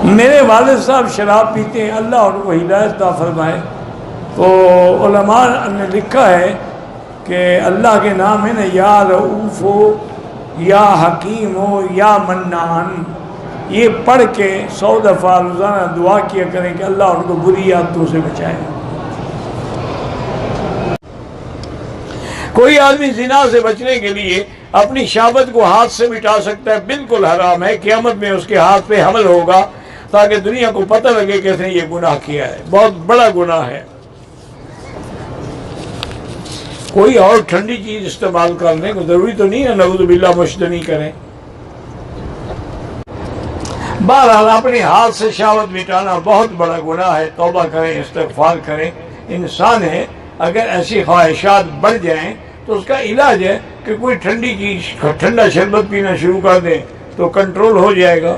میرے والد صاحب شراب پیتے ہیں، اللہ ان کو ہدایت عطا فرمائے۔ تو علماء نے لکھا ہے کہ اللہ کے نام ہے نا، یا رؤوف ہو، یا حکیم ہو، یا منان، یہ پڑھ کے 100 دفعہ روزانہ دعا کیا کریں کہ اللہ ان کو بری عادتوں سے بچائے۔ کوئی آدمی زنا سے بچنے کے لیے اپنی شہوت کو ہاتھ سے مٹا سکتا ہے، بالکل حرام ہے، قیامت میں اس کے ہاتھ پہ حمل ہوگا تاکہ دنیا کو پتہ لگے کہ اس نے یہ گناہ کیا ہے، بہت بڑا گناہ ہے۔ کوئی اور ٹھنڈی چیز استعمال کرنے کو ضروری تو نہیں ہے نعوذ باللہ مشتنی کریں۔ بہرحال اپنے ہاتھ سے شہوت مٹانا بہت بڑا گناہ ہے، توبہ کریں، استغفار کریں۔ انسان ہے، اگر ایسی خواہشات بڑھ جائیں تو اس کا علاج ہے کہ کوئی ٹھنڈی چیز، ٹھنڈا شربت پینا شروع کر دیں تو کنٹرول ہو جائے گا۔